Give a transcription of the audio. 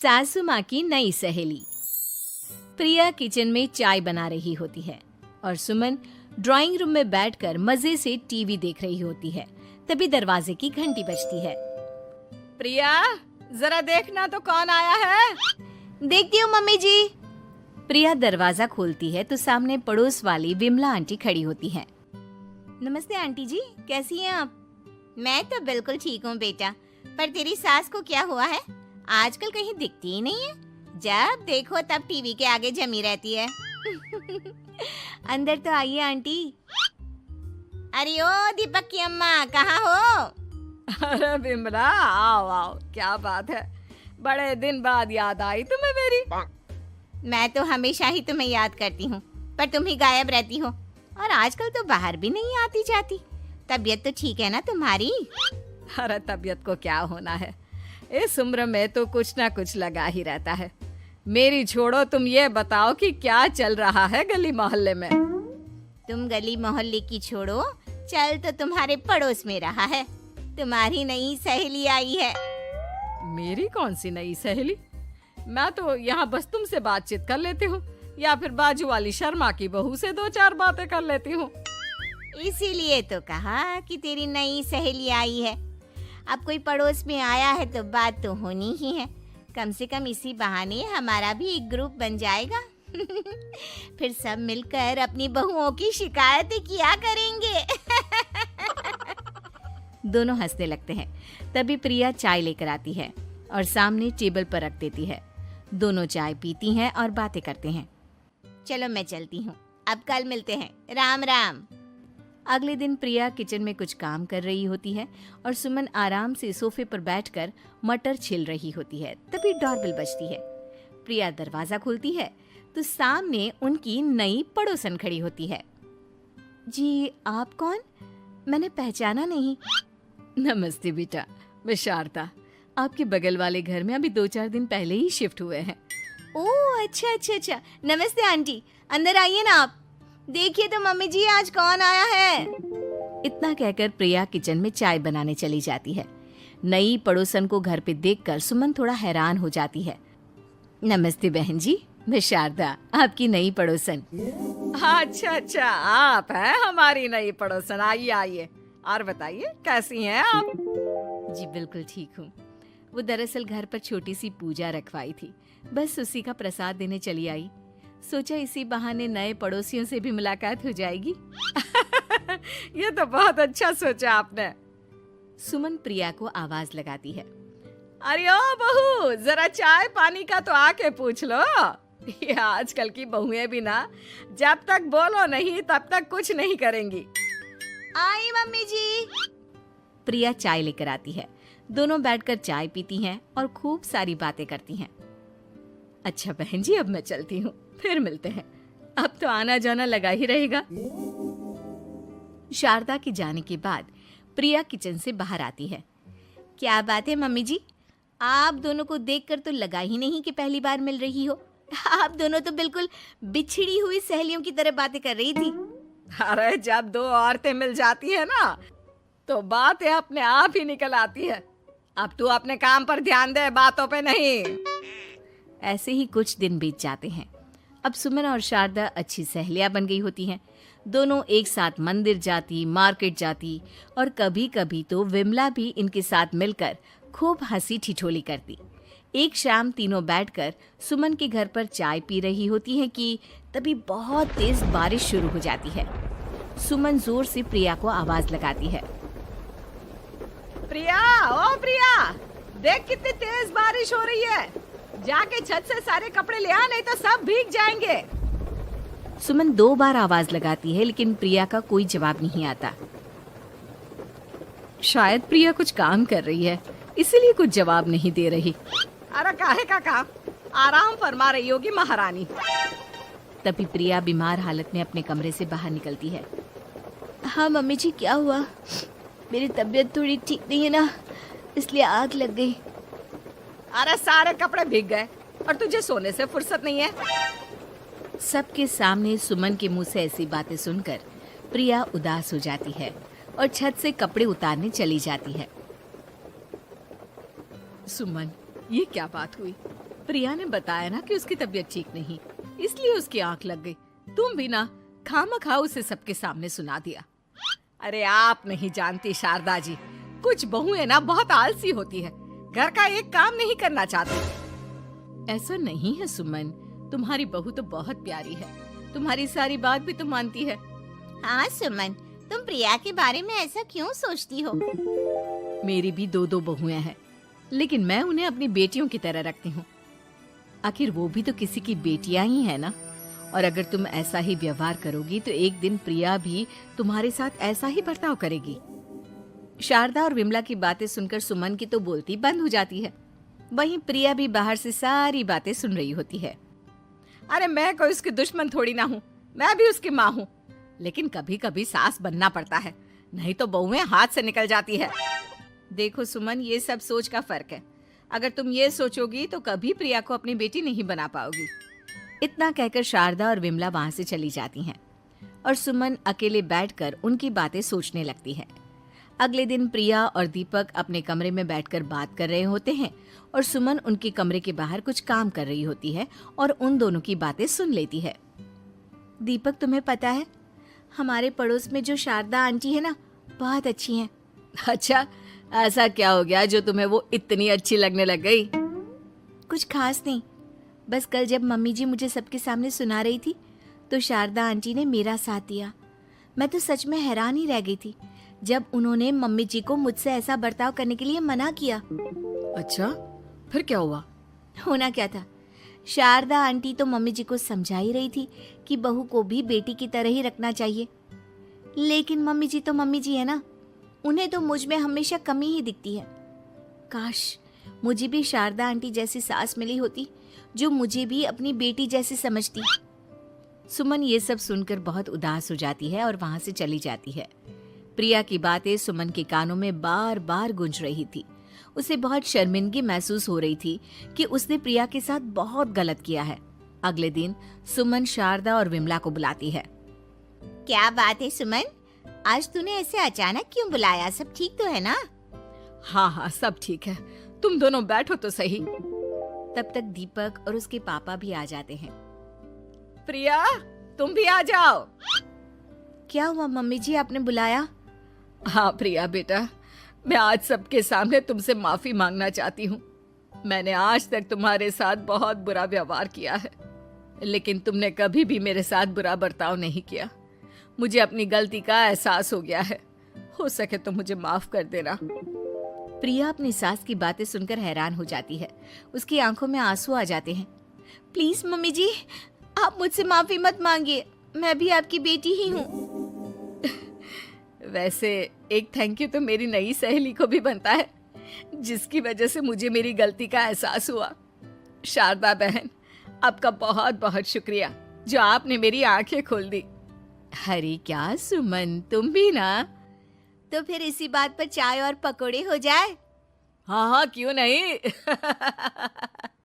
सासू माँ की नई सहेली। प्रिया किचन में चाय बना रही होती है और सुमन ड्राइंग रूम में बैठकर मजे से टीवी देख रही होती है। तभी दरवाजे की घंटी बजती है। प्रिया, जरा देखना तो कौन आया है। देखती हूँ मम्मी जी। प्रिया दरवाजा खोलती है तो सामने पड़ोस वाली विमला आंटी खड़ी होती हैं। नमस्ते आंटी जी, कैसी हैं आप? मैं तो बिल्कुल ठीक हूँ बेटा, पर तेरी सास को क्या हुआ है? आजकल कहीं दिखती ही नहीं है। जब देखो तब टीवी के आगे जमी रहती है। अंदर तो आइए आंटी। अरे ओ दीपक की अम्मा, कहाँ हो? अरे बिमला, आओ आओ, क्या बात है, बड़े दिन बाद याद आई तुम्हें मेरी। मैं तो हमेशा ही तुम्हें याद करती हूँ, पर तुम ही गायब रहती हो और आजकल तो बाहर भी नहीं आती जाती। तबीयत तो ठीक है ना तुम्हारी? अरे तबीयत को क्या होना है, इस उम्र में तो कुछ ना कुछ लगा ही रहता है। मेरी छोड़ो, तुम ये बताओ कि क्या चल रहा है गली मोहल्ले में। तुम गली मोहल्ले की छोड़ो, चल तो तुम्हारे पड़ोस में रहा है। तुम्हारी नई सहेली आई है। मेरी कौन सी नई सहेली? मैं तो यहाँ बस तुमसे बातचीत कर लेती हूँ या फिर बाजू वाली शर्मा की बहू से दो चार बातें कर लेती हूँ। इसीलिए तो कहा कि तेरी नई सहेली आई है। अब कोई पड़ोस में आया है तो बात तो होनी ही है। कम से कम इसी बहाने हमारा भी एक ग्रुप बन जाएगा। फिर सब मिलकर अपनी बहुओं की शिकायतें किया करेंगे। दोनों हंसने लगते हैं। तभी प्रिया चाय लेकर आती है और सामने टेबल पर रख देती है। दोनों चाय पीती हैं और बातें करते हैं। चलो मैं चलती हूँ, अब कल मिलते हैं। राम राम। अगले दिन प्रिया किचन में कुछ काम कर रही होती है और सुमन आराम से सोफे पर बैठकर मटर छिल रही होती है। तभी डोरबेल बजती है। प्रिया दरवाजा खोलती है तो सामने उनकी नई पड़ोसन खड़ी होती है। जी, आप कौन? मैंने पहचाना नहीं। नमस्ते बेटा, मैं शारदा, आपके बगल वाले घर में अभी 2-4 दिन पहले ही शिफ्ट हुए हैं। ओह अच्छा अच्छा अच्छा, नमस्ते आंटी, अंदर आइए ना आप। देखिए तो मम्मी जी, आज कौन आया है। इतना कहकर प्रिया किचन में चाय बनाने चली जाती है। नई पड़ोसन को घर पे देखकर सुमन थोड़ा हैरान हो जाती है। नमस्ते बहन जी, मैं शारदा, आपकी नई पड़ोसन। अच्छा अच्छा, आप हैं हमारी नई पड़ोसन। आइए आइए, और बताइए कैसी हैं आप? जी बिल्कुल ठीक हूँ। वो दरअसल घर पर छोटी सी पूजा रखवाई थी, बस उसी का प्रसाद देने चली आई। सोचा इसी बहाने नए पड़ोसियों से भी मुलाकात हो जाएगी। ये तो बहुत अच्छा सोचा आपने। सुमन प्रिया को आवाज लगाती है। अरे ओ बहू, जरा चाय पानी का तो आके पूछ लो। ये आजकल की बहुएं भी ना, जब तक बोलो नहीं तब तक कुछ नहीं करेंगी। आई मम्मी जी। प्रिया चाय लेकर आती है। दोनों बैठकर चाय पीती हैं और खूब सारी बातें करती हैं। अच्छा बहन जी, अब मैं चलती हूँ, फिर मिलते हैं। अब तो आना जाना लगा ही रहेगा। शारदा के जाने के बाद प्रिया किचन से बाहर आती है। क्या बात है मम्मी जी, आप दोनों को देखकर तो लगा ही नहीं कि पहली बार मिल रही हो। आप दोनों तो बिल्कुल बिछड़ी हुई सहेलियों की तरह बातें कर रही थी। अरे जब दो औरतें मिल जाती है ना, तो बातें अपने आप ही निकल आती है। अब तू अपने काम पर ध्यान दे, बातों पे नहीं। ऐसे ही कुछ दिन बीत जाते हैं। अब सुमन और शारदा अच्छी सहेलियां बन गई होती हैं। दोनों एक साथ मंदिर जाती, मार्केट जाती और कभी कभी तो विमला भी इनके साथ मिलकर खूब हंसी ठिठोली करती। एक शाम तीनों बैठकर सुमन के घर पर चाय पी रही होती हैं कि तभी बहुत तेज बारिश शुरू हो जाती है। सुमन जोर से प्रिया को आवाज लगाती है। प्रिया, ओ प्रिया, देख कितनी तेज बारिश हो रही है। जाके छत से सारे कपड़े ले आ, नहीं तो सब भीग जाएंगे। सुमन 2 बार आवाज लगाती है लेकिन प्रिया का कोई जवाब नहीं आता। शायद प्रिया कुछ काम कर रही है, इसीलिए कुछ जवाब नहीं दे रही। अरे काहे का काम, आराम फरमा रही होगी महारानी। तभी प्रिया बीमार हालत में अपने कमरे से बाहर निकलती है। हाँ मम्मी जी, क्या हुआ? मेरी तबीयत थोड़ी ठीक नहीं है ना, इसलिए आग लग गई। अरे सारे कपड़े भीग गए और तुझे सोने से फुर्सत नहीं है। सबके सामने सुमन के मुंह से ऐसी बातें सुनकर प्रिया उदास हो जाती है और छत से कपड़े उतारने चली जाती है। सुमन, ये क्या बात हुई? प्रिया ने बताया ना कि उसकी तबीयत ठीक नहीं, इसलिए उसकी आंख लग गई। तुम भी ना खामखा उसे सबके सामने सुना दिया। अरे आप नहीं जानती शारदा जी, कुछ बहुएं ना बहुत आलसी होती है, घर का एक काम नहीं करना चाहती। ऐसा नहीं है सुमन, तुम्हारी बहू तो बहुत प्यारी है, तुम्हारी सारी बात भी तो मानती है। हाँ सुमन, तुम प्रिया के बारे में ऐसा क्यों सोचती हो? मेरी भी दो दो बहुएं हैं, लेकिन मैं उन्हें अपनी बेटियों की तरह रखती हूँ। आखिर वो भी तो किसी की बेटियां ही है ना। और अगर तुम ऐसा ही व्यवहार करोगी तो एक दिन प्रिया भी तुम्हारे साथ ऐसा ही बर्ताव करेगी। शारदा और विमला की बातें सुनकर सुमन की तो बोलती बंद हो जाती है। वहीं प्रिया भी बाहर से सारी बातें सुन रही होती है। अरे मैं कोई उसकी दुश्मन थोड़ी ना हूँ, मैं भी उसकी माँ हूँ, लेकिन कभी कभी सास बनना पड़ता है, नहीं तो बहुएं हाथ से निकल जाती है। देखो सुमन, ये सब सोच का फर्क है। अगर तुम ये सोचोगी तो कभी प्रिया को अपनी बेटी नहीं बना पाओगी। इतना कहकर शारदा और विमला वहां से चली जाती हैं और सुमन अकेले बैठकर उनकी बातें सोचने लगती है। अगले दिन प्रिया और दीपक अपने कमरे में बैठकर बात कर रहे होते हैं और सुमन उनके कमरे के बाहर कुछ काम कर रही होती है और उन दोनों की बातें सुन लेती है। दीपक, तुम्हें पता है हमारे पड़ोस में जो शारदा आंटी है ना, बहुत अच्छी हैं। अच्छा, ऐसा क्या हो गया जो तुम्हें वो इतनी अच्छी लगने लग गई? कुछ खास नहीं, बस कल जब मम्मी जी मुझे सबके सामने सुना रही थी तो शारदा आंटी ने मेरा साथ दिया। मैं तो सच में हैरान ही रह गई थी जब उन्होंने मम्मी जी को मुझसे ऐसा बर्ताव करने के लिए मना किया। अच्छा, फिर क्या हुआ? होना क्या था, शारदा आंटी तो मम्मी जी को समझा ही रही थी कि बहू को भी बेटी की तरह ही रखना चाहिए, लेकिन मम्मी जी तो मम्मी जी है ना, उन्हें तो मुझ में हमेशा कमी ही दिखती है। काश मुझे भी शारदा आंटी जैसी सास मिली होती जो मुझे भी अपनी बेटी जैसी समझती। सुमन ये सब सुनकर बहुत उदास हो जाती है और वहां से चली जाती है। प्रिया की बातें सुमन के कानों में बार बार गूंज रही थी। उसे बहुत शर्मिंदगी महसूस हो रही थी कि उसने प्रिया के साथ बहुत गलत किया है। अगले दिन सुमन शारदा और विमला को बुलाती है। क्या बात है सुमन, आज तूने ऐसे अचानक क्यों बुलाया? सब ठीक तो है ना? हाँ हाँ, सब ठीक है, तुम दोनों बैठो तो सही। तब तक दीपक और उसके पापा भी आ जाते हैं। प्रिया, तुम भी आ जाओ। क्या हुआ मम्मी जी, आपने बुलाया? हाँ प्रिया बेटा, मैं आज सबके सामने तुमसे माफी मांगना चाहती हूँ। मैंने आज तक तुम्हारे साथ बहुत बुरा व्यवहार किया है, लेकिन तुमने कभी भी मेरे साथ बुरा बर्ताव नहीं किया। मुझे अपनी गलती का एहसास हो गया है, हो सके तो मुझे माफ कर देना। प्रिया अपनी सास की बातें सुनकर हैरान हो जाती है। उसकी आंखों में आंसू आ जाते हैं। प्लीज मम्मी जी, आप मुझसे माफी मत मांगिए, मैं भी आपकी बेटी ही हूँ। वैसे एक थैंक यू तो मेरी नई सहेली को भी बनता है, जिसकी वजह से मुझे मेरी गलती का एहसास हुआ। शारदा बहन, आपका बहुत बहुत शुक्रिया जो आपने मेरी आंखें खोल दी। अरे क्या सुमन, तुम भी ना। तो फिर इसी बात पर चाय और पकोड़े हो जाए। हाँ हाँ, क्यों नहीं।